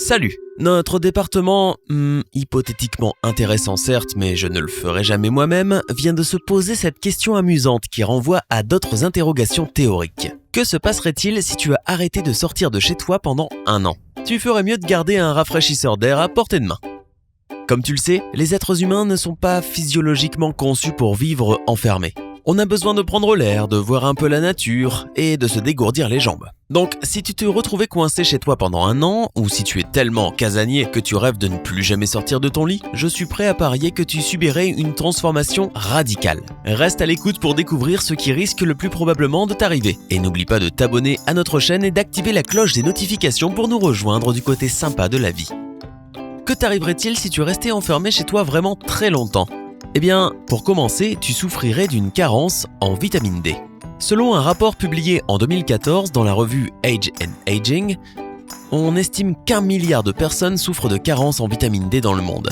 Salut! Notre département, hypothétiquement intéressant certes, mais je ne le ferai jamais moi-même, vient de se poser cette question amusante qui renvoie à d'autres interrogations théoriques. Que se passerait-il si tu as arrêté de sortir de chez toi pendant 1 an? Tu ferais mieux de garder un rafraîchisseur d'air à portée de main. Comme tu le sais, les êtres humains ne sont pas physiologiquement conçus pour vivre enfermés. On a besoin de prendre l'air, de voir un peu la nature et de se dégourdir les jambes. Donc, si tu te retrouvais coincé chez toi pendant 1 an, ou si tu es tellement casanier que tu rêves de ne plus jamais sortir de ton lit, je suis prêt à parier que tu subirais une transformation radicale. Reste à l'écoute pour découvrir ce qui risque le plus probablement de t'arriver. Et n'oublie pas de t'abonner à notre chaîne et d'activer la cloche des notifications pour nous rejoindre du côté sympa de la vie. Que t'arriverait-il si tu restais enfermé chez toi vraiment très longtemps ? Eh bien, pour commencer, tu souffrirais d'une carence en vitamine D. Selon un rapport publié en 2014 dans la revue Age and Aging, on estime qu'1 milliard de personnes souffrent de carence en vitamine D dans le monde.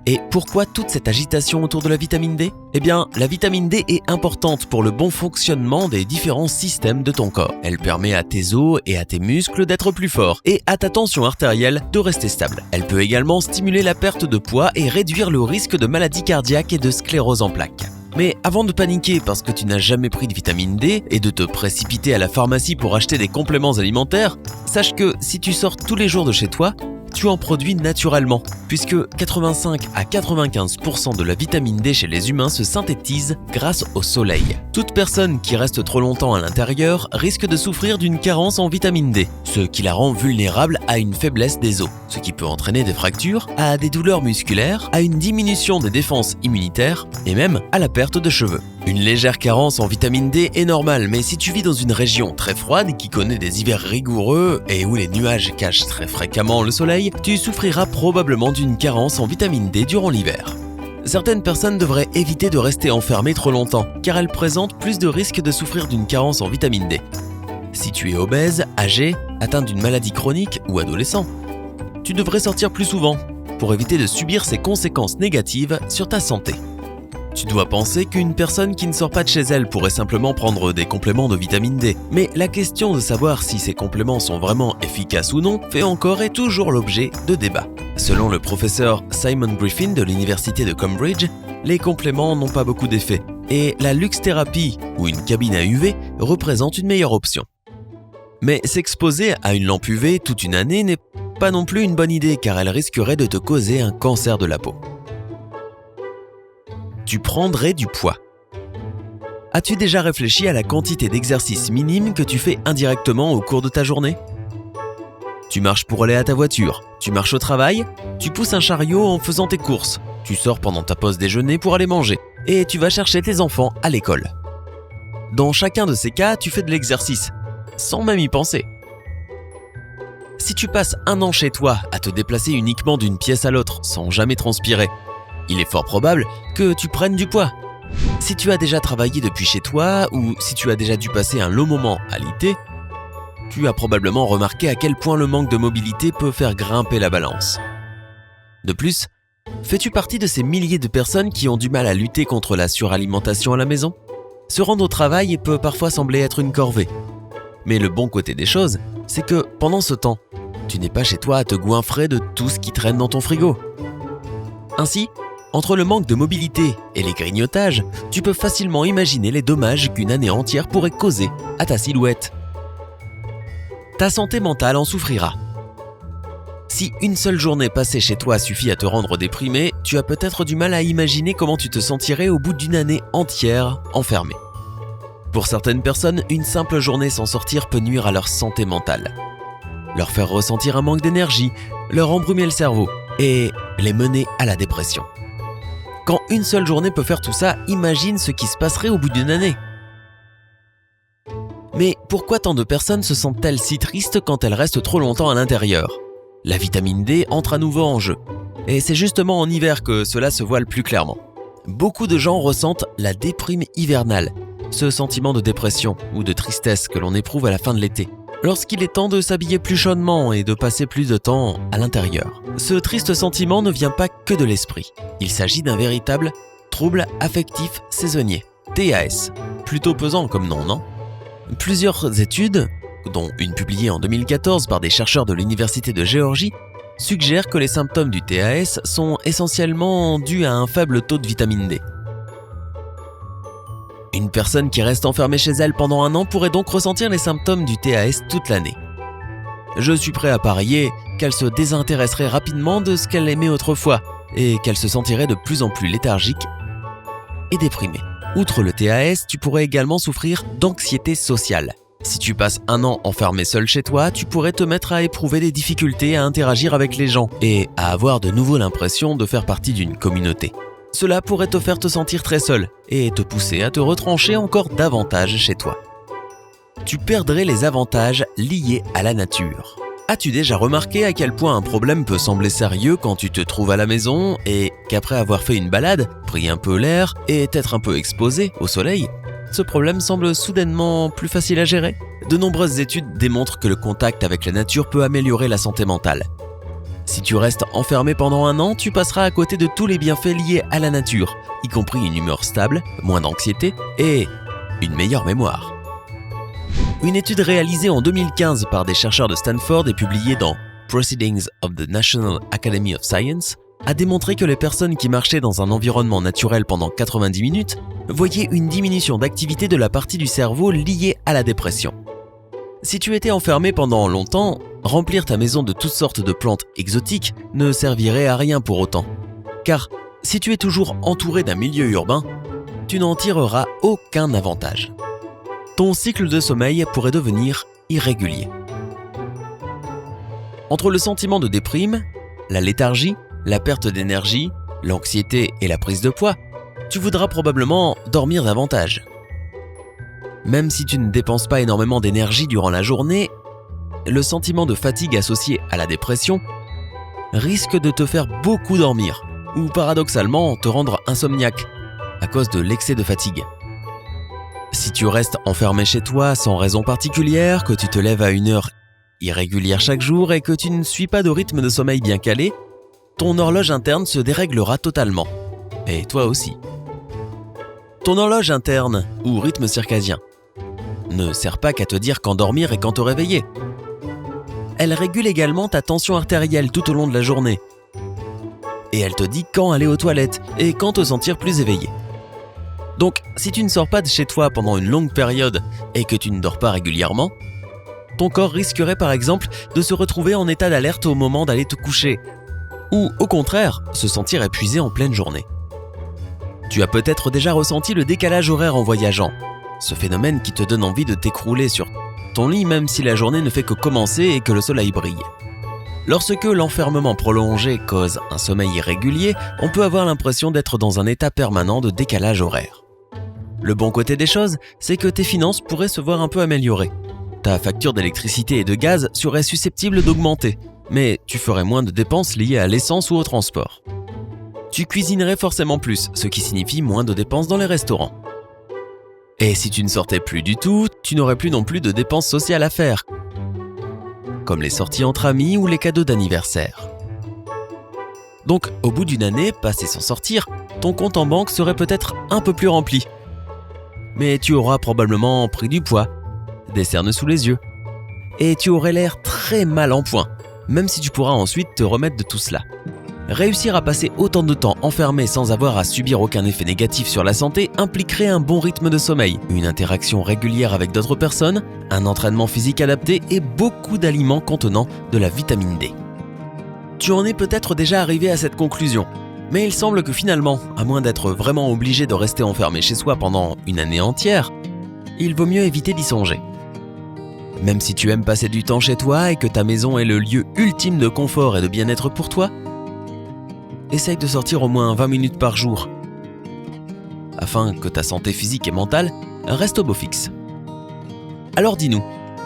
Et pourquoi toute cette agitation autour de la vitamine D ? Eh bien, la vitamine D est importante pour le bon fonctionnement des différents systèmes de ton corps. Elle permet à tes os et à tes muscles d'être plus forts et à ta tension artérielle de rester stable. Elle peut également stimuler la perte de poids et réduire le risque de maladies cardiaques et de sclérose en plaques. Mais avant de paniquer parce que tu n'as jamais pris de vitamine D et de te précipiter à la pharmacie pour acheter des compléments alimentaires, sache que si tu sors tous les jours de chez toi, tu en produis naturellement, puisque 85 à 95% de la vitamine D chez les humains se synthétise grâce au soleil. Toute personne qui reste trop longtemps à l'intérieur risque de souffrir d'une carence en vitamine D, ce qui la rend vulnérable à une faiblesse des os, ce qui peut entraîner des fractures, à des douleurs musculaires, à une diminution des défenses immunitaires et même à la perte de cheveux. Une légère carence en vitamine D est normale, mais si tu vis dans une région très froide qui connaît des hivers rigoureux et où les nuages cachent très fréquemment le soleil, tu souffriras probablement d'une carence en vitamine D durant l'hiver. Certaines personnes devraient éviter de rester enfermées trop longtemps, car elles présentent plus de risques de souffrir d'une carence en vitamine D. Si tu es obèse, âgé, atteint d'une maladie chronique ou adolescent, tu devrais sortir plus souvent pour éviter de subir ces conséquences négatives sur ta santé. Tu dois penser qu'une personne qui ne sort pas de chez elle pourrait simplement prendre des compléments de vitamine D. Mais la question de savoir si ces compléments sont vraiment efficaces ou non fait encore et toujours l'objet de débats. Selon le professeur Simon Griffin de l'université de Cambridge, les compléments n'ont pas beaucoup d'effet et la luxthérapie ou une cabine à UV représente une meilleure option. Mais s'exposer à une lampe UV toute une année n'est pas non plus une bonne idée car elle risquerait de te causer un cancer de la peau. Tu prendrais du poids. As-tu déjà réfléchi à la quantité d'exercice minime que tu fais indirectement au cours de ta journée ? Tu marches pour aller à ta voiture, tu marches au travail, tu pousses un chariot en faisant tes courses, tu sors pendant ta pause déjeuner pour aller manger et tu vas chercher tes enfants à l'école. Dans chacun de ces cas, tu fais de l'exercice, sans même y penser. Si tu passes 1 an chez toi à te déplacer uniquement d'une pièce à l'autre sans jamais transpirer, il est fort probable que tu prennes du poids. Si tu as déjà travaillé depuis chez toi ou si tu as déjà dû passer un long moment à l'IT, tu as probablement remarqué à quel point le manque de mobilité peut faire grimper la balance. De plus, fais-tu partie de ces milliers de personnes qui ont du mal à lutter contre la suralimentation à la maison ? Se rendre au travail peut parfois sembler être une corvée. Mais le bon côté des choses, c'est que pendant ce temps, tu n'es pas chez toi à te goinfrer de tout ce qui traîne dans ton frigo. Ainsi, entre le manque de mobilité et les grignotages, tu peux facilement imaginer les dommages qu'une année entière pourrait causer à ta silhouette. Ta santé mentale en souffrira. Si une seule journée passée chez toi suffit à te rendre déprimé, tu as peut-être du mal à imaginer comment tu te sentirais au bout d'une année entière enfermé. Pour certaines personnes, une simple journée sans sortir peut nuire à leur santé mentale, leur faire ressentir un manque d'énergie, leur embrumer le cerveau et les mener à la dépression. Quand une seule journée peut faire tout ça, imagine ce qui se passerait au bout d'une année. Mais pourquoi tant de personnes se sentent-elles si tristes quand elles restent trop longtemps à l'intérieur ? La vitamine D entre à nouveau en jeu. Et c'est justement en hiver que cela se voit le plus clairement. Beaucoup de gens ressentent la déprime hivernale, ce sentiment de dépression ou de tristesse que l'on éprouve à la fin de l'été, lorsqu'il est temps de s'habiller plus chaudement et de passer plus de temps à l'intérieur. Ce triste sentiment ne vient pas que de l'esprit. Il s'agit d'un véritable trouble affectif saisonnier, TAS. Plutôt pesant comme nom, non ? Plusieurs études dont une publiée en 2014 par des chercheurs de l'Université de Géorgie, suggèrent que les symptômes du TAS sont essentiellement dus à un faible taux de vitamine D. Une personne qui reste enfermée chez elle pendant un an pourrait donc ressentir les symptômes du TAS toute l'année. Je suis prêt à parier qu'elle se désintéresserait rapidement de ce qu'elle aimait autrefois et qu'elle se sentirait de plus en plus léthargique et déprimée. Outre le TAS, tu pourrais également souffrir d'anxiété sociale. Si tu passes un an enfermé seul chez toi, tu pourrais te mettre à éprouver des difficultés à interagir avec les gens et à avoir de nouveau l'impression de faire partie d'une communauté. Cela pourrait te faire te sentir très seul et te pousser à te retrancher encore davantage chez toi. Tu perdrais les avantages liés à la nature. As-tu déjà remarqué à quel point un problème peut sembler sérieux quand tu te trouves à la maison et qu'après avoir fait une balade, pris un peu l'air et être un peu exposé au soleil, ce problème semble soudainement plus facile à gérer? De nombreuses études démontrent que le contact avec la nature peut améliorer la santé mentale. Si tu restes enfermé pendant un an, tu passeras à côté de tous les bienfaits liés à la nature, y compris une humeur stable, moins d'anxiété et une meilleure mémoire. Une étude réalisée en 2015 par des chercheurs de Stanford et publiée dans Proceedings of the National Academy of Science a démontré que les personnes qui marchaient dans un environnement naturel pendant 90 minutes voyaient une diminution d'activité de la partie du cerveau liée à la dépression. Si tu étais enfermé pendant longtemps, remplir ta maison de toutes sortes de plantes exotiques ne servirait à rien pour autant. Car si tu es toujours entouré d'un milieu urbain, tu n'en tireras aucun avantage. Ton cycle de sommeil pourrait devenir irrégulier. Entre le sentiment de déprime, la léthargie, la perte d'énergie, l'anxiété et la prise de poids, tu voudras probablement dormir davantage. Même si tu ne dépenses pas énormément d'énergie durant la journée, le sentiment de fatigue associé à la dépression risque de te faire beaucoup dormir ou paradoxalement te rendre insomniaque à cause de l'excès de fatigue. Si tu restes enfermé chez toi sans raison particulière, que tu te lèves à une heure irrégulière chaque jour et que tu ne suis pas de rythme de sommeil bien calé, ton horloge interne se déréglera totalement. Et toi aussi. Ton horloge interne, ou rythme circadien, ne sert pas qu'à te dire quand dormir et quand te réveiller. Elle régule également ta tension artérielle tout au long de la journée. Et elle te dit quand aller aux toilettes et quand te sentir plus éveillé. Donc, si tu ne sors pas de chez toi pendant une longue période et que tu ne dors pas régulièrement, ton corps risquerait par exemple de se retrouver en état d'alerte au moment d'aller te coucher, ou au contraire, se sentir épuisé en pleine journée. Tu as peut-être déjà ressenti le décalage horaire en voyageant, ce phénomène qui te donne envie de t'écrouler sur ton lit même si la journée ne fait que commencer et que le soleil brille. Lorsque l'enfermement prolongé cause un sommeil irrégulier, on peut avoir l'impression d'être dans un état permanent de décalage horaire. Le bon côté des choses, c'est que tes finances pourraient se voir un peu améliorées. Ta facture d'électricité et de gaz serait susceptible d'augmenter, mais tu ferais moins de dépenses liées à l'essence ou au transport. Tu cuisinerais forcément plus, ce qui signifie moins de dépenses dans les restaurants. Et si tu ne sortais plus du tout, tu n'aurais plus non plus de dépenses sociales à faire, comme les sorties entre amis ou les cadeaux d'anniversaire. Donc, au bout d'une année passée sans sortir, ton compte en banque serait peut-être un peu plus rempli. Mais tu auras probablement pris du poids, des cernes sous les yeux, et tu aurais l'air très mal en point, même si tu pourras ensuite te remettre de tout cela. Réussir à passer autant de temps enfermé sans avoir à subir aucun effet négatif sur la santé impliquerait un bon rythme de sommeil, une interaction régulière avec d'autres personnes, un entraînement physique adapté et beaucoup d'aliments contenant de la vitamine D. Tu en es peut-être déjà arrivé à cette conclusion, mais il semble que finalement, à moins d'être vraiment obligé de rester enfermé chez soi pendant une année entière, il vaut mieux éviter d'y songer. Même si tu aimes passer du temps chez toi et que ta maison est le lieu ultime de confort et de bien-être pour toi, essaye de sortir au moins 20 minutes par jour, afin que ta santé physique et mentale reste au beau fixe. Alors dis-nous,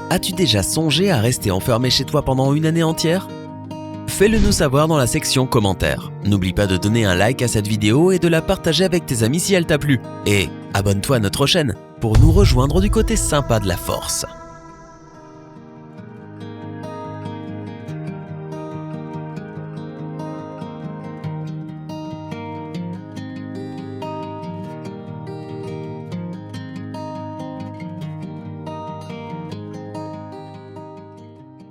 as-tu déjà songé à rester enfermé chez toi pendant une année entière ? Fais-le nous savoir dans la section commentaires. N'oublie pas de donner un like à cette vidéo et de la partager avec tes amis si elle t'a plu. Et abonne-toi à notre chaîne pour nous rejoindre du côté sympa de la force.